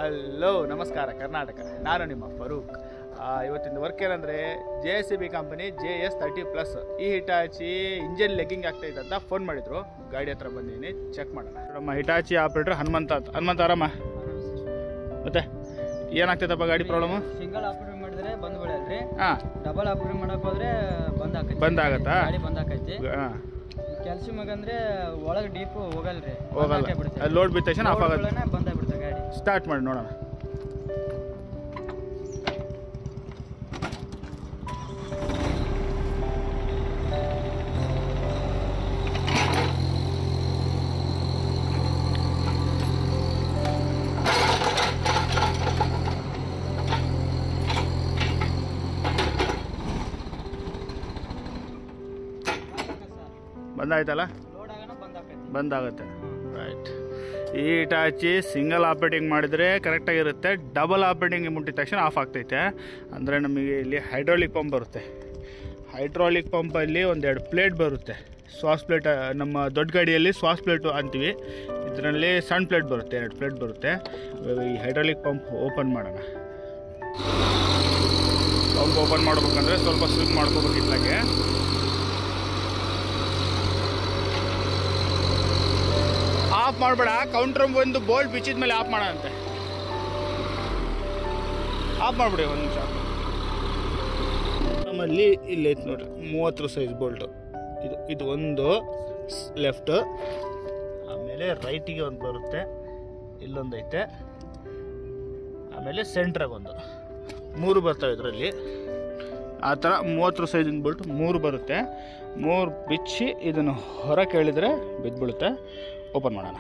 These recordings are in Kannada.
ಹಲೋ ನಮಸ್ಕಾರ ಕರ್ನಾಟಕ, ನಾನು ನಿಮ್ಮ ಫರೂಕ್. ಇವತ್ತಿನ ವರ್ಕ್ ಏನಂದರೆ JCB ಕಂಪನಿ JS30+. ಈ ಹಿಟಾಚಿ ಇಂಜಿನ್ ಲೆಗ್ಗಿಂಗ್ ಆಗ್ತಾಯಿದೆ ಅಂತ ಫೋನ್ ಮಾಡಿದರು. ಗಾಡಿ ಹತ್ರ ಬಂದಿದ್ದೀನಿ, ಚೆಕ್ ಮಾಡೋಣ. ನಮ್ಮ ಹಿಟಾಚಿ ಆಪ್ರೇಟರ್ ಹನುಮಂತ ಆರಾಮ? ಮತ್ತೆ ಏನಾಗ್ತೈತಪ್ಪ ಗಾಡಿ ಪ್ರಾಬ್ಲಮು? ಸಿಂಗಲ್ ಆಪರೇಟ್ ಮಾಡಿದ್ರೆ ಬಂದ್ ಬಿಡಲ್ರಿ. ಹಾಂ, ಡಬಲ್ ಆಪರೇಟ್ ಮಾಡಕ್ ಹೋದ್ರೆ ಬಂದಾಗತ್ತಾ? ಗಾಡಿ ಬಂದಾಕೈತಿ. ಹಾಂ, ಕ್ಯಾಲ್ಸಿಯಮ್ ಅಂದ್ರೆ ಒಳಗೆ ಡೀಪ್ ಹೋಗಲ್ರಿ, ಹೋಗಲ್ಲ. ಲೋಡ್ ಬಿದ್ದ ತಕ್ಷಣ ಆಫ್ ಆಗುತ್ತೆ, ಬಂದಾಗ್ಬಿಡುತ್ತೆ ಗಾಡಿ. ಸ್ಟಾರ್ಟ್ ಮಾಡಿ ನೋಡೋಣ. ಬಂದಾಯ್ತಲ್ಲ? ಬಂದಾಗುತ್ತೆ. ರೈಟ್. ಈ ಹಿಟಾಚಿ ಸಿಂಗಲ್ ಆಪ್ರೇಟಿಂಗ್ ಮಾಡಿದರೆ ಕರೆಕ್ಟಾಗಿರುತ್ತೆ. ಡಬಲ್ ಆಪ್ರೇಟಿಂಗ್ ಮುಟ್ಟಿದ ತಕ್ಷಣ ಆಫ್ ಆಗ್ತೈತೆ. ಅಂದರೆ ನಮಗೆ ಇಲ್ಲಿ ಹೈಡ್ರಾಲಿಕ್ ಪಂಪ್ ಬರುತ್ತೆ. ಹೈಡ್ರಾಲಿಕ್ ಪಂಪಲ್ಲಿ ಒಂದೆರಡು ಪ್ಲೇಟ್ ಬರುತ್ತೆ. ಸಾಸ್ ಪ್ಲೇಟ್, ನಮ್ಮ ದೊಡ್ಡ ಗಾಡಿಯಲ್ಲಿ ಸಾಸ್ ಪ್ಲೇಟು ಅಂತೀವಿ, ಇದರಲ್ಲಿ ಸಣ್ಣ ಪ್ಲೇಟ್ ಬರುತ್ತೆ, 2 ಪ್ಲೇಟ್ ಬರುತ್ತೆ. ಈ ಹೈಡ್ರಾಲಿಕ್ ಪಂಪ್ ಓಪನ್ ಮಾಡೋಣ. ಪಂಪ್ ಓಪನ್ ಮಾಡ್ಬೇಕಂದ್ರೆ ಸ್ವಲ್ಪ ಸ್ವಿಂಗ್ ಮಾಡ್ಕೋಬೇಕು ಇట్లాಗೆ. ಆಫ್ ಮಾಡಬೇಡ, ಕೌಂಟ್ರ್ ಒಂದು ಬೋಲ್ಟ್ ಬಿಚ್ಚಿದ ಮೇಲೆ ಆಫ್ ಮಾಡೋಂತೆ. ಆಫ್ ಮಾಡಿಬಿಡಿ ಒಂದು ನಿಮಿಷ. ನಮ್ಮಲ್ಲಿ ಇಲ್ಲಿ ಐತೆ ನೋಡಿರಿ, 30 ಸೈಜ್ ಬೋಲ್ಟು. ಇದು ಒಂದು ಲೆಫ್ಟ್, ಆಮೇಲೆ ರೈಟಿಗೆ ಒಂದು ಬರುತ್ತೆ, ಇಲ್ಲೊಂದು ಐತೆ, ಆಮೇಲೆ ಸೆಂಟ್ರಾಗ ಒಂದು, 3 ಬರ್ತವೆ ಇದರಲ್ಲಿ. ಆ ಥರ 30 ಸೈಜಿನ ಬೋಲ್ಟ್ 3 ಬರುತ್ತೆ. 3 ಬಿಚ್ಚಿ ಇದನ್ನು ಹೊರ ಕೇಳಿದರೆ ಬಿದ್ದುಬಿಡುತ್ತೆ. ಓಪನ್ ಮಾಡೋಣ.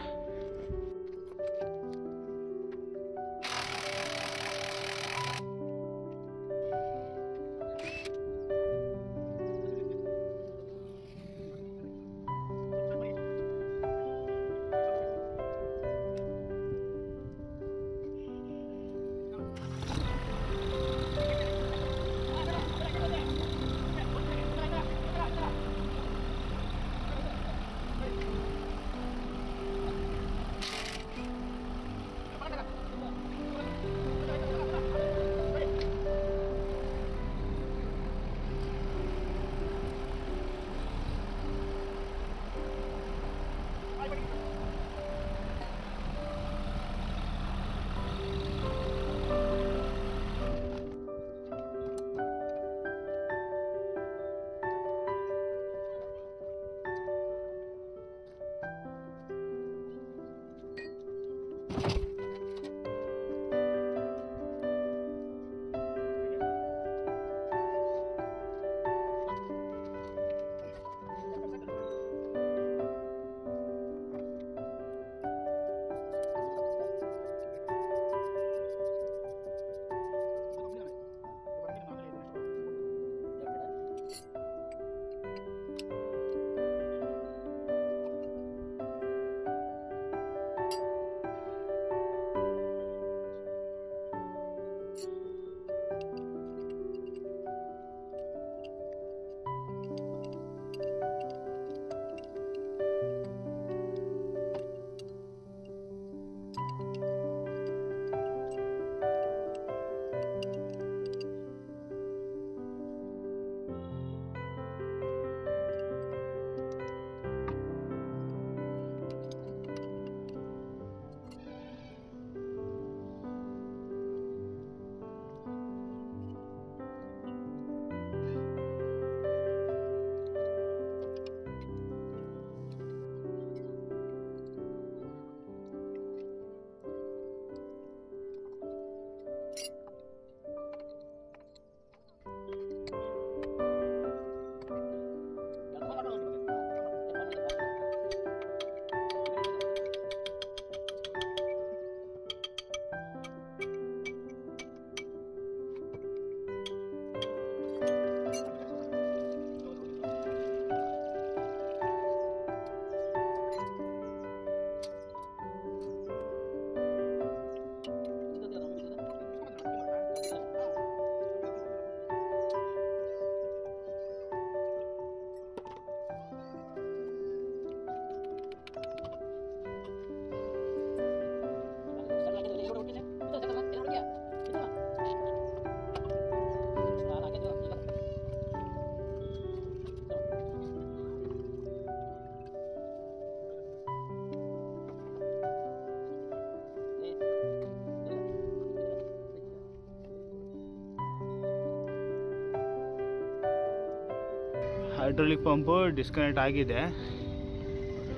ಹೈಡ್ರಾಲಿಕ್ ಪಂಪು ಡಿಸ್ಕನೆಕ್ಟ್ ಆಗಿದೆ.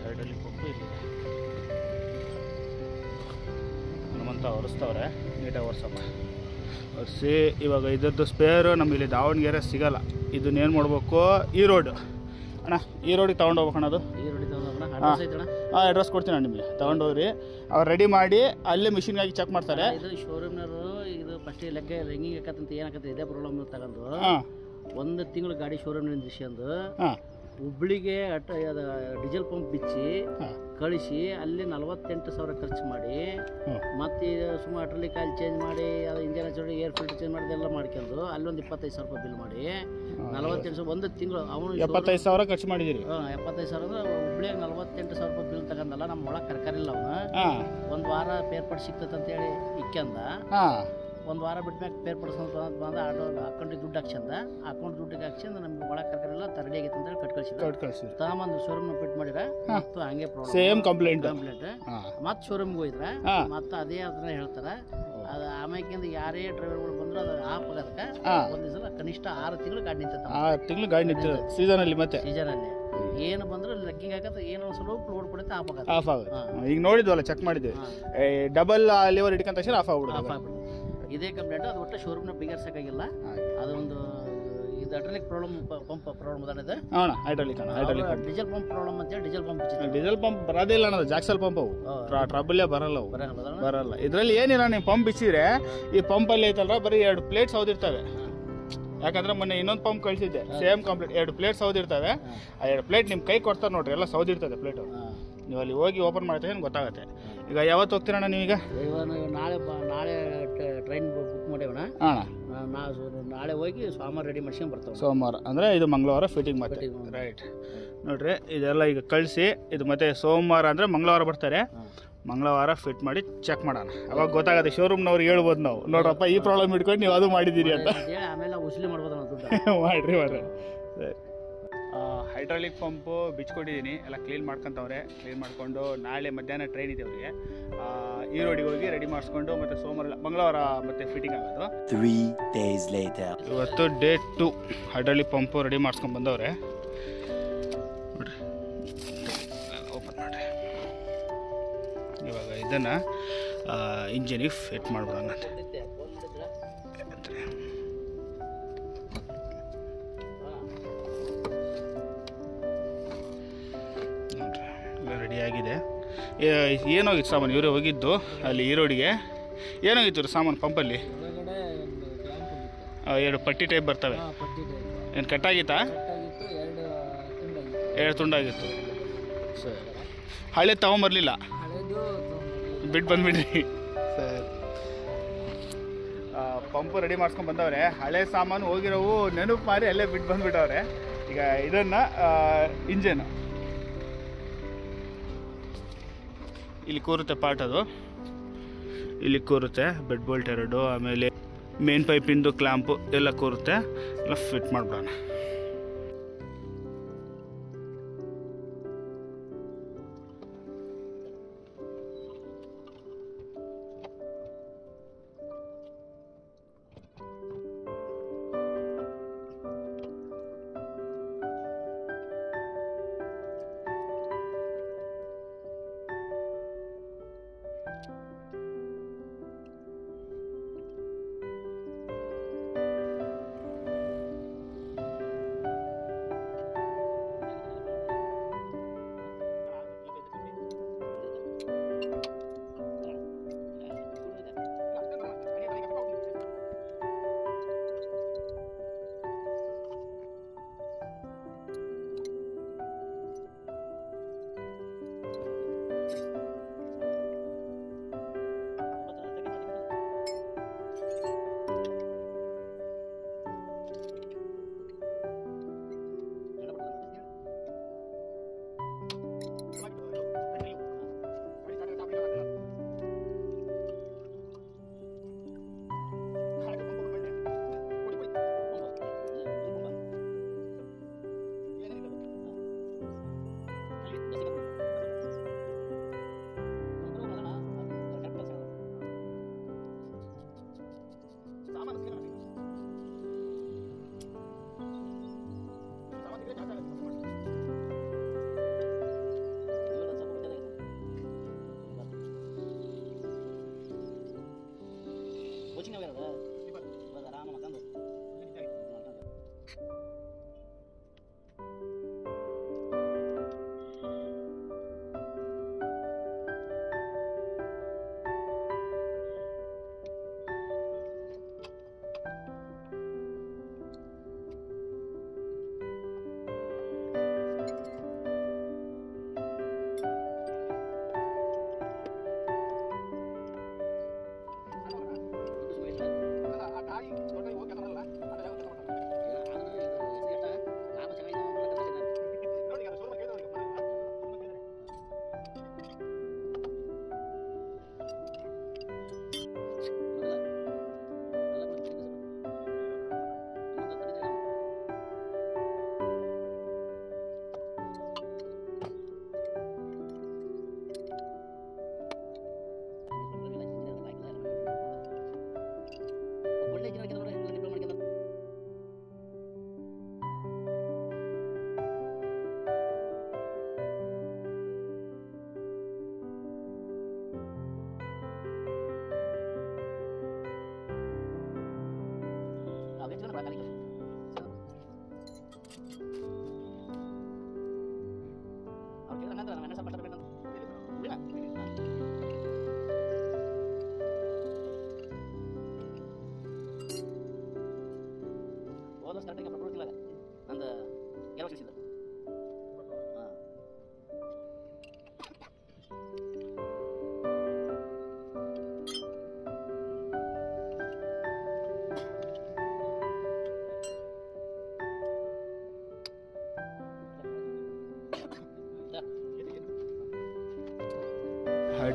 ಹೈಡ್ರಾಲಿಕ್ ಪಂಪು ಇಲ್ಲಿದೆ. ಹನುಮಂತ ಒರೆಸ್ತವ್ರೆ, ನೀಟಾಗಿ ಒರೆಸಪ್ಪ. ಒರೆಸಿ ಇವಾಗ ಇದ್ರದ್ದು ಸ್ಪೇರು ನಮ್ಮಲ್ಲಿ ದಾವಣಗೆರೆ ಸಿಗೋಲ್ಲ. ಇದನ್ನೇನು ಮಾಡ್ಬೇಕು, ಈ ರೋಡ್ ಅಣ್ಣ, ಈ ರೋಡಿಗೆ ತೊಗೊಂಡೋಗ್ಬೇಕಣ್ಣ. ಅದು ಹಾಂ, ಅಡ್ರೆಸ್ ಕೊಡ್ತೀನಿ ಅಣ್ಣ ನಿಮಗೆ. ತೊಗೊಂಡೋಗ್ರಿ, ಅವ್ರು ರೆಡಿ ಮಾಡಿ ಅಲ್ಲೇ ಮಿಷಿನ್ಗಾಗಿ ಚೆಕ್ ಮಾಡ್ತಾರೆ. ಇದು ಶೋರೂಮ್ನವರು ಇದು ಫಸ್ಟ್ ಲೆಕ್ಕ ರಿಂಗಿಂಗ್ ಹಾಕತ್ತಂತ ಏನಾಕತ್ತೆ ಇದೇ ಪ್ರಾಬ್ಲಮ್ ತಗೊಂಡು ಹಾಂ, 1 ತಿಂಗಳು ಗಾಡಿ ಶೋರೂಮ್ನಿಂದ ದಿಶೆಂದು ಹಾಂ, ಹುಬ್ಳಿಗೆ ಡೀಸೆಲ್ ಪಂಪ್ ಬಿಚ್ಚಿ ಕಳಿಸಿ ಅಲ್ಲಿ 48,000 ಖರ್ಚು ಮಾಡಿ, ಮತ್ತೆ ಸುಮಾರು ಅಟ್ರಲ್ಲಿ ಕಾಯಿಲ್ ಚೇಂಜ್ ಮಾಡಿ, ಅದು ಇಂಜನ್ ಹಚ್ಚಿ ಏರ್ ಫಿಲ್ಟರ್ ಚೇಂಜ್ ಮಾಡಿದೆಲ್ಲ ಮಾಡ್ಕೊಂಡು ಅಲ್ಲೊಂದು 25,000 ಬಿಲ್ ಮಾಡಿ 48,000 1 ತಿಂಗಳು ಅವನು 75,000 ಖರ್ಚು ಮಾಡಿದ್ದೀರಿ. 75,000 ಅಂದ್ರೆ ಹುಬ್ಳಿಗೆ 48,000 ಬಿಲ್ ತಗೊಂಡಲ್ಲ. ನಮ್ಮ ಒಳಗೆ ಕರ್ಕರಿಲ್ಲ ಅವನು. ಒಂದು ವಾರ ಪೇರ್ಪಟ್ ಸಿಗ್ತೈತೆ ಅಂತೇಳಿ ಇಕ್ಕಂದ. 1 ವಾರ ಬಿಟ್ಮ್ಯಾಗ ಪೇರ್ಪಡ್ಸ್ಕೊಂತ ಬಂದ ಅಕೌಂಟಿಗೆ ದುಡ್ಡು ಹಾಕ್ಸಂದ. ಅಕೌಂಟ್ ದುಡ್ಡಿಗೆ ಹಾಕ್ಸಂದ ನಮ್ಗೆ ಒಳಗೆ ಕರ್ಕರಿಲ್ಲ, ತರಡಿ ಆಗೈತೆ ಅಂತೇಳಿ ಕಟ್ಕಳಿಸಿ ತಗೊಂಬಂದು ಶೋರೂಮ್ ಫಿಟ್ ಮಾಡಿರ. ಮತ್ತು ಹಂಗೆ ಪ್ರಾಬ್ಲಮ್, ಸೇಮ್ ಕಂಪ್ಲೇಂಟ್ ಮತ್ತೆ ಶೋರೂಮ್ಗೆ ಹೋಯ್ತಾರೆ. ಮತ್ತೆ ಅದೇ ಅದನ್ನ ಹೇಳ್ತಾರೆ. ಅದು ಆಮ್ಯಾಗಿಂದ ಯಾರೇ ಡ್ರೈವರ್ಗಳು ಬಂದ್ರು ಅದು ಆಫ್ ಆಗೋದಕ್ಕೆ ಒಂದು ಸಲ ಕನಿಷ್ಠ 6 ತಿಂಗಳು ಗಾಡಿ ನಿಂತೈತೆ. 6 ತಿಂಗಳು ಗಾಡಿ ನಿಂತಿದೆ ಸೀಸನಲ್ಲಿ. ಮತ್ತೆ ಸೀಸನಲ್ಲಿ ಏನು ಬಂದ್ರೆ ಲಗ್ಗಿಂಗ್ ಆಗತ್ತೆ, ಏನೋ ಸ್ವಲ್ಪ ಲೋಡ್ ಕೊಡುತ್ತೆ, ಆಫ್ ಆಗುತ್ತೆ. ಈಗ ನೋಡಿದ್ವಲ್ಲ, ಚೆಕ್ ಮಾಡಿದ್ವಿ, ಡಬಲ್ ಲಿವರ್ ಹಿಡ್ಕೊಂಡ ತಕ್ಷಣ ಆಫ್ ಆಗ್ಬಿಡುತ್ತೆ. ಇದೇ ಕಂಪ್ಲೇಂಟ್. ಅದು ಒಟ್ಟು ಶೋರೂಮ್ನ ಬಿಗರ್ಸಕ್ಕಾಗಿಲ್ಲ. ಅದೊಂದು ಇದು ಹೈಡ್ರಾಲಿಕ್ ಪಂಪ್ ಪ್ರಾಬ್ಲಮ್ ಅದಾನದು. ಹೈಡ್ರಾಲಿಕ್ ಡೀಸೆಲ್ ಪಂಪ್ ಪ್ರಾಬ್ಲಮ್ ಅಂತೇಳಿ ಡೀಸೆಲ್ ಪಂಪ್ ಬರೋದಿಲ್ಲ ಅನ್ನೋದು, ಜಾಕ್ಸಲ್ ಪಂಪ್ ಅವು ಟ್ರಬಲ್ಲೇ ಬರಲ್ಲ, ಬರಲ್ಲ. ಇದರಲ್ಲಿ ಏನಿಲ್ಲ, ನೀವು ಪಂಪ್ ಬಿಚ್ಚಿದ್ರೆ ಈ ಪಂಪಲ್ಲಿ ಐತಲ್ಲ ಬರೀ 2 ಪ್ಲೇಟ್ ಸೌದಿರ್ತವೆ. ಯಾಕಂದ್ರೆ ಮೊನ್ನೆ ಇನ್ನೊಂದು ಪಂಪ್ ಕಳಿಸಿದ್ದೆ, ಸೇಮ್ ಕಂಪ್ಲೀಟ್ 2 ಪ್ಲೇಟ್ ಸೌದಿರ್ತವೆ. ಆ 2 ಪ್ಲೇಟ್ ನಿಮ್ಮ ಕೈ ಕೊಡ್ತಾರೆ ನೋಡ್ರಿ, ಎಲ್ಲ ಸೌದಿರ್ತದೆ ಪ್ಲೇಟು. ನೀವು ಅಲ್ಲಿ ಹೋಗಿ ಓಪನ್ ಮಾಡ್ತೀವಿ ಗೊತ್ತಾಗುತ್ತೆ. ಈಗ ಯಾವತ್ತು ಹೋಗ್ತೀರಣ್ಣ ನೀವೀಗ? ನಾಳೆ ಟ್ರೈನ್ ಬುಕ್ ಮಾಡೇವಣ್ಣ. ನಾಳೆ ಹೋಗಿ ಸೋಮವಾರ ರೆಡಿ ಮಾಡ್ಸ್ಕೊಂಡು ಬರ್ತಾವೆ. ಸೋಮವಾರ ಅಂದರೆ ಇದು ಮಂಗಳವಾರ ಫಿಟ್ಟಿಂಗ್ ಮಾಡ್ತೀವಿ. ರೈಟ್, ನೋಡ್ರಿ ಇದೆಲ್ಲ ಈಗ ಕಳಿಸಿ, ಇದು ಮತ್ತೆ ಸೋಮವಾರ ಅಂದರೆ ಮಂಗಳವಾರ ಬರ್ತಾರೆ. ಮಂಗಳವಾರ ಫಿಟ್ ಮಾಡಿ ಚೆಕ್ ಮಾಡೋಣ. ಅವಾಗ ಗೊತ್ತಾಗುತ್ತೆ, ಶೋರೂಮ್ನವ್ರಿಗೆ ಹೇಳ್ಬೋದು ನಾವು, ನೋಡ್ರಪ್ಪ ಈ ಪ್ರಾಬ್ಲಮ್ ಇಟ್ಕೊಂಡು ನೀವು ಅದು ಮಾಡಿದ್ದೀರಿ ಅಂತ. ಆಮೇಲೆ ಉಸ್ಲಿ ಮಾಡ್ಬೋದು ಮಾಡ್ರಿ. ಸರಿ, ಹೈಡ್ರಾಲಿಕ್ ಪಂಪು ಬಿಚ್ಕೊಂಡಿದ್ದೀನಿ, ಎಲ್ಲ ಕ್ಲೀನ್ ಮಾಡ್ಕೊತವ್ರೆ. ಕ್ಲೀನ್ ಮಾಡಿಕೊಂಡು ನಾಳೆ ಮಧ್ಯಾಹ್ನ ಟ್ರೈನ್ ಇದೆ ಅವರಿಗೆ. ಈ ರೋಡಿಗೆ ಹೋಗಿ ರೆಡಿ ಮಾಡಿಸ್ಕೊಂಡು ಮತ್ತೆ ಸೋಮವಾರ ಮಂಗಳವಾರ ಮತ್ತೆ ಫಿಟ್ಟಿಂಗ್ ಆಗೋದು. 3 days later. ಇವತ್ತು ಡೇ 2 ಹೈಡ್ರಾಲಿಕ್ ಪಂಪು ರೆಡಿ ಮಾಡ್ಸ್ಕೊಂಡು ಬಂದವ್ರೆ. ನೋಡ್ರಿ, ಓಪನ್ ಮಾಡಿರಿ. ಇವಾಗ ಇದನ್ನು ಇಂಜಿನಿಗೆ ಫಿಟ್ ಮಾಡ್ಬಿಡೋಣ ಅಂತ. ರೆಡಿಯಾಗಿದೆ. ಏನೋಗಿತ್ತು ಸಾಮಾನು, ಇವರೇ ಹೋಗಿದ್ದು ಅಲ್ಲಿ ಈ ರೋಡಿಗೆ. ಏನಾಗಿತ್ತು ರೀ ಸಾಮಾನು ಪಂಪಲ್ಲಿ? 2 ಪಟ್ಟಿ ಟೈಪ್ ಬರ್ತವೆ. ಏನು ಕಟ್ಟಾಗಿತ್ತಾ? 2 ತುಂಡಾಗಿತ್ತು. ಸರಿ, ಹಳೆ ತಗೊಂಬರ್ಲಿಲ್ಲ, ಬಿಟ್ಟು ಬಂದ್ಬಿಡ್ರಿ. ಸರಿ, ಪಂಪು ರೆಡಿ ಮಾಡ್ಸ್ಕೊಂಡು ಬಂದವ್ರೆ. ಹಳೆ ಸಾಮಾನು ಹೋಗಿರೋವು ನೆನಪು ಮಾರಿ ಅಲ್ಲೇ ಬಿಟ್ಟು ಬಂದುಬಿಟ್ಟವ್ರೆ. ಈಗ ಇದನ್ನು ಇಂಜನ್ ಇಲ್ಲಿ ಕೂರುತ್ತೆ, ಪಾರ್ಟ್ ಅದು ಇಲ್ಲಿ ಕೂರುತ್ತೆ. ಬೆಡ್ ಬೋಲ್ಟ್ 2, ಆಮೇಲೆ ಮೇನ್ ಪೈಪಿಂದು ಕ್ಲಾಂಪು ಎಲ್ಲ ಕೂರುತ್ತೆ. ಎಲ್ಲ ಫಿಟ್ ಮಾಡಿಬಿಡೋಣ.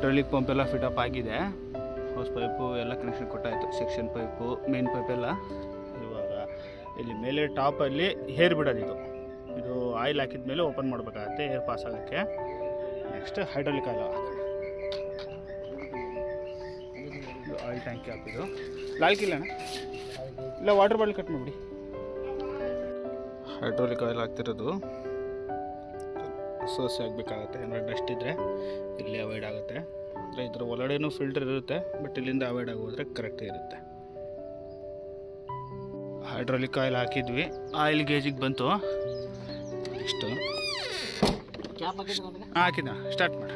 ಹೈಡ್ರಾಲಿಕ್ ಪಂಪ್ ಎಲ್ಲ ಫಿಟಪ್ ಆಗಿದೆ. ಹೋಸ್ ಪೈಪು ಎಲ್ಲ ಕನೆಕ್ಷನ್ ಕೊಟ್ಟಾಯಿತು, ಸೆಕ್ಷನ್ ಪೈಪು ಮೇನ್ ಪೈಪೆಲ್ಲ. ಇವಾಗ ಇಲ್ಲಿ ಮೇಲೆ ಟಾಪಲ್ಲಿ ಹೇರ್ ಬಿಡೋದಿದು, ಇದು ಆಯಿಲ್ ಹಾಕಿದ ಮೇಲೆ ಓಪನ್ ಮಾಡಬೇಕಾಗತ್ತೆ ಏರ್ ಪಾಸ್ ಆಗೋಕ್ಕೆ. ನೆಕ್ಸ್ಟ್ ಹೈಡ್ರಾಲಿಕ್ ಆಯಿಲ್ ಹಾಕೋಣ. ಇದು ಆಯಿಲ್ ಟ್ಯಾಂಕಿ ಹಾಕಿದ್ದು. ಲಾಲ್ಕಿಲ್ಲಣ್ಣ, ಇಲ್ಲ ವಾಟರ್ ಬಾಟಲ್ ಕಟ್ ಮಾಡಿಬಿಡಿ. ಹೈಡ್ರಾಲಿಕ್ ಆಯಿಲ್ ಹಾಕ್ತಿರೋದು ಸೋಸೆ ಆಗಬೇಕಾಗತ್ತೆ, ಏನಾದ್ರು ಡಸ್ಟ್ ಇದ್ದರೆ ಇಲ್ಲಿ ಅವಾಯ್ಡ್ ಆಗುತ್ತೆ. ಅಂದರೆ ಇದ್ರ ಒಳಗಡೆನೂ ಫಿಲ್ಟರ್ ಇರುತ್ತೆ, ಬಟ್ ಇಲ್ಲಿಂದ ಅವಾಯ್ಡ್ ಆಗೋದ್ರೆ ಕರೆಕ್ಟ್ ಇರುತ್ತೆ. ಹೈಡ್ರಾಲಿಕ್ ಆಯಿಲ್ ಹಾಕಿದ್ವಿ, ಆಯಿಲ್ ಗೇಜಿಗೆ ಬಂತು. ನೆಕ್ಸ್ಟು ಹಾಕಿದ ಸ್ಟಾರ್ಟ್ ಮಾಡಿ.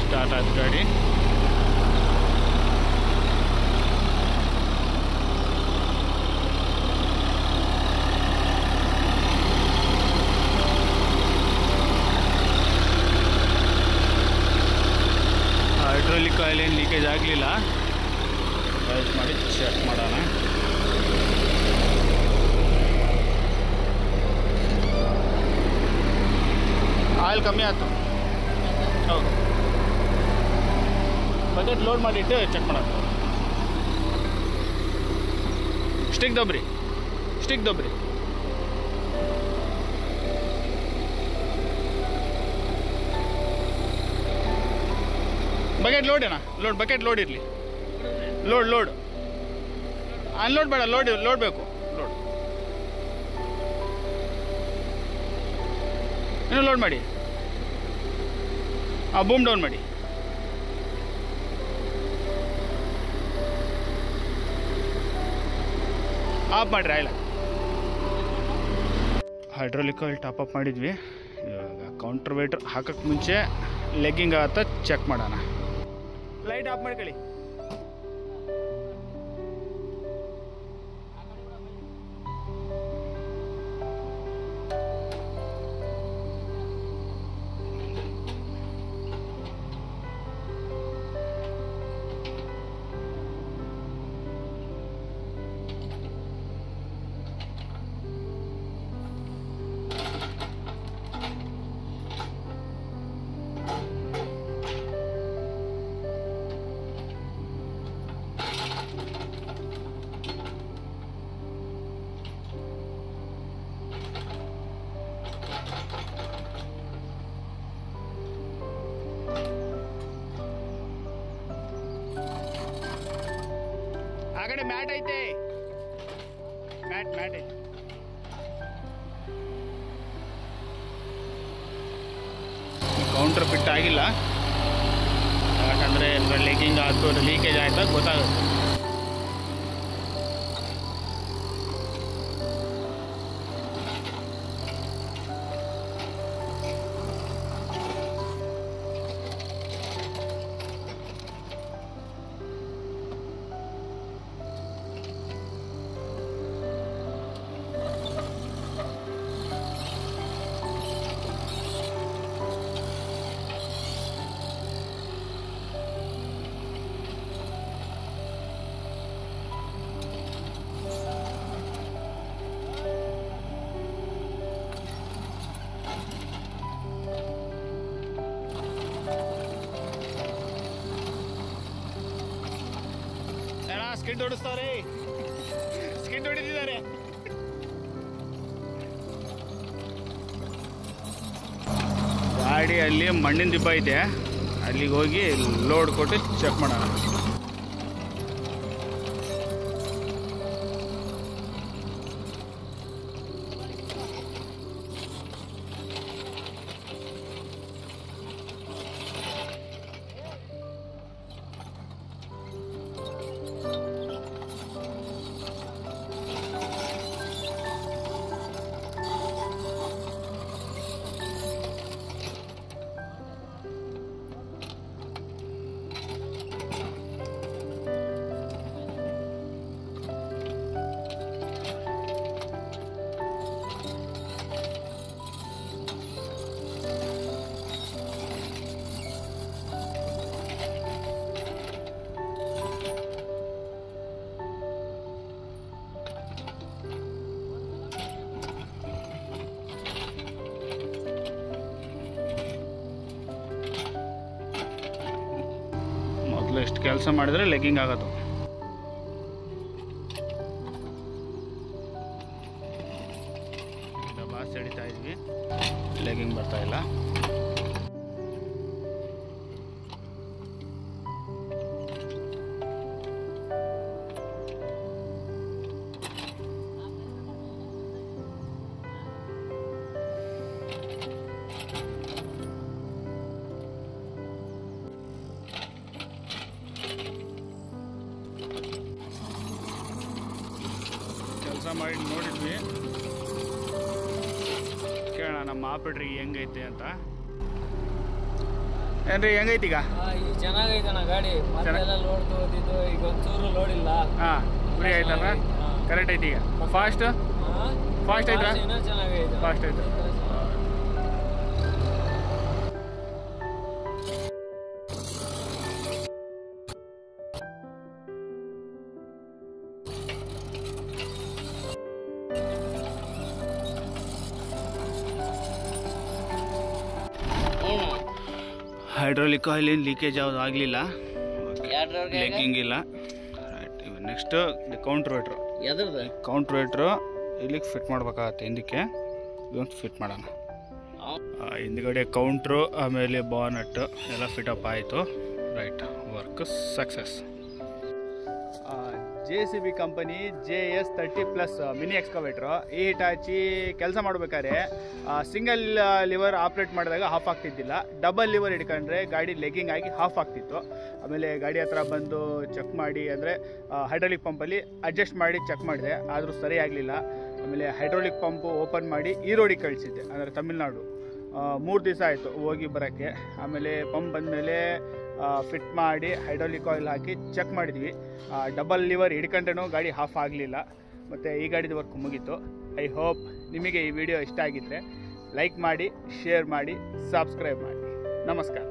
ಸ್ಟಾರ್ಟ್ ಆಯ್ತು ಗಾಡಿ. ಹೈಡ್ರಾಲಿಕ್ ಆಯಿಲ್ ಏನು ಲೀಕೇಜ್ ಆಗಲಿಲ್ಲ, ಯೂಸ್ ಮಾಡಿ ಚೆಕ್ ಮಾಡೋಣ. ಆಯಿಲ್ ಕಮ್ಮಿ ಆಯ್ತು. ಹೌದು, ಬಕೆಟ್ ಲೋಡ್ ಮಾಡಿಟ್ಟು ಚೆಕ್ ಮಾಡೋಣ. ಸ್ಟಿಕ್ ದಬ್ರಿ. ಬಕೆಟ್ ಲೋಡ್ ಏನಾ? ಬಕೆಟ್ ಲೋಡ್ ಇರಲಿ. ಲೋಡ್ ಅನ್ಲೋಡ್ ಬೇಡ, ಲೋಡ್ ಬೇಕು. ಇನ್ನೂ ಲೋಡ್ ಮಾಡಿ. ಬೂಮ್ ಡೌನ್ ಮಾಡಿ. ಆಫ್ ಮಾಡಿರಿ oil. Hydraulic oil top up ಮಾಡಿದ್ವಿ. ಇವಾಗ ಕೌಂಟರ್ ವೇಟರ್ ಹಾಕೋಕ್ಕೆ ಮುಂಚೆ ಲೆಗ್ಗಿಂಗ್ ಆಗುತ್ತಾ ಚೆಕ್ ಮಾಡೋಣ. ಲೈಟ್ ಆಫ್ ಮಾಡ್ಕೊಳ್ಳಿ. ಆ ಕಡೆ ಮ್ಯಾಟ್ ಐತೆ, ಮ್ಯಾಟ್ ಐತೆ. ಕೌಂಟರ್ ಫಿಟ್ ಆಗಿಲ್ಲ, ಯಾಕಂದರೆ ಲೆಗ್ಗಿಂಗ್ ಆಯ್ತು, ಲೀಕೇಜ್ ಆಯ್ತಾ ಗೊತ್ತಾಗುತ್ತೆ. ಸ್ಕಿಡ್ ಹೊಡಿಸ್ತಾರೆ, ಸ್ಕಿಡ್ ಹೊಡಿತಿದ್ದಾರೆ. ಗಾಡಿಯಲ್ಲಿ ಮಣ್ಣಿನ ದಿಬ್ಬ ಇದೆ, ಅಲ್ಲಿಗೆ ಹೋಗಿ ಲೋಡ್ ಕೊಟ್ಟು ಚೆಕ್ ಮಾಡೋಣ. ಕೆಲಸ ಮಾಡಿದರೆ ಲೆಗ್ಗಿಂಗ್ ಆಗೋದು. ಬಾಸ್ ಹಿಡಿತಾ ಇದ್ವಿ, ಲೆಗ್ಗಿಂಗ್ ಬರ್ತಾ ಇಲ್ಲ. ಕೆಲಸ ಮಾಡಿ ನೋಡಿದ್ವಿ, ಕೇಳೋಣ ನಮ್ಮ ಆಪರೇಟ್ರಿಗೆ ಹೆಂಗೈತೆ ಅಂತ. ಏನ್ರಿ ಹೆಂಗೈತಿ ಈಗ? ಚೆನ್ನಾಗೈತಣ್ಣ ಗಾಡಿ, ಮೊದಲೆಲ್ಲ ಲೋಡ್ ತಗೋದಿದ್ದು, ಈಗ ಒಂಚೂರು ಲೋಡ್ ಇಲ್ಲ. ಹಾಂ, ಫ್ರೀ ಆಯ್ತಲ್ಲ, ಕರೆಕ್ಟ್ ಐತಿ ಈಗ. ಫಾಸ್ಟ್ ಐತಾ? ಚೆನ್ನಾಗೈತೆ, ಫಾಸ್ಟ್ ಐತೆ. ಹೈಡ್ರಾಲಿಕ್ ಆಯಿಲ್ ಏನು ಲೀಕೇಜ್ ಯಾವುದು ಆಗಲಿಲ್ಲ, ಲೆಗ್ಗಿಂಗ್ ಇಲ್ಲ. ರೈಟ್, ಇವಾಗ ನೆಕ್ಸ್ಟ್ ಕೌಂಟ್ರೋವೇಟ್ರು. ಕೌಂಟ್ರೋವೇಟ್ರು ಇಲ್ಲಿಗೆ ಫಿಟ್ ಮಾಡ್ಬೇಕಾಗತ್ತೆ, ಹಿಂದಕ್ಕೆ ಇದೊಂದು ಫಿಟ್ ಮಾಡೋಣ. ಹಿಂದ್ಗಡೆ ಕೌಂಟ್ರು ಆಮೇಲೆ ಬಾನಟ್ಟು ಎಲ್ಲ ಫಿಟಪ್ ಆಯಿತು. Right, work success. JCB company JS30+ mini excavator. ಈ ಹಿಟಾಚಿ ಕೆಲಸ ಮಾಡಬೇಕಾದ್ರೆ ಸಿಂಗಲ್ ಲಿವರ್ ಆಪ್ರೇಟ್ ಮಾಡಿದಾಗ ಆಫ್ ಆಗ್ತಿದ್ದಿಲ್ಲ, ಡಬಲ್ ಲಿವರ್ ಹಿಡ್ಕೊಂಡ್ರೆ ಗಾಡಿ ಲೆಗ್ಗಿಂಗ್ ಆಗಿ ಆಫ್ ಆಗ್ತಿತ್ತು. ಆಮೇಲೆ ಗಾಡಿ ಹತ್ರ ಬಂದು ಚೆಕ್ ಮಾಡಿ, ಅಂದರೆ ಹೈಡ್ರಾಲಿಕ್ ಪಂಪಲ್ಲಿ ಅಡ್ಜಸ್ಟ್ ಮಾಡಿ ಚೆಕ್ ಮಾಡಿದೆ, ಆದರೂ ಸರಿ ಆಗಲಿಲ್ಲ. ಆಮೇಲೆ ಹೈಡ್ರಾಲಿಕ್ ಪಂಪು ಓಪನ್ ಮಾಡಿ ಈ ರೋಡಿಗೆ ಕಳಿಸಿದ್ದೆ, ಅಂದರೆ ತಮಿಳ್ನಾಡು. 3 ದಿವಸ ಆಯಿತು ಹೋಗಿ ಬರೋಕ್ಕೆ. ಆಮೇಲೆ ಪಂಪ್ ಬಂದಮೇಲೆ ಫಿಟ್ ಮಾಡಿ ಹೈಡ್ರಾಲಿಕ್ ಆಯಿಲ್ ಹಾಕಿ ಚೆಕ್ ಮಾಡಿದ್ವಿ. ಡಬಲ್ ಲಿವರ್ ಹಿಡ್ಕೊಂಡ್ರೂ ಗಾಡಿ ಆಫ್ ಆಗಲಿಲ್ಲ. ಮತ್ತು ಈ ಗಾಡಿದು ವರ್ಕ್ ಮುಗೀತು. ಐ ಹೋಪ್ ನಿಮಗೆ ಈ ವಿಡಿಯೋ ಇಷ್ಟ ಆಗಿದ್ದರೆ ಲೈಕ್ ಮಾಡಿ, ಶೇರ್ ಮಾಡಿ, ಸಬ್ಸ್ಕ್ರೈಬ್ ಮಾಡಿ. ನಮಸ್ಕಾರ.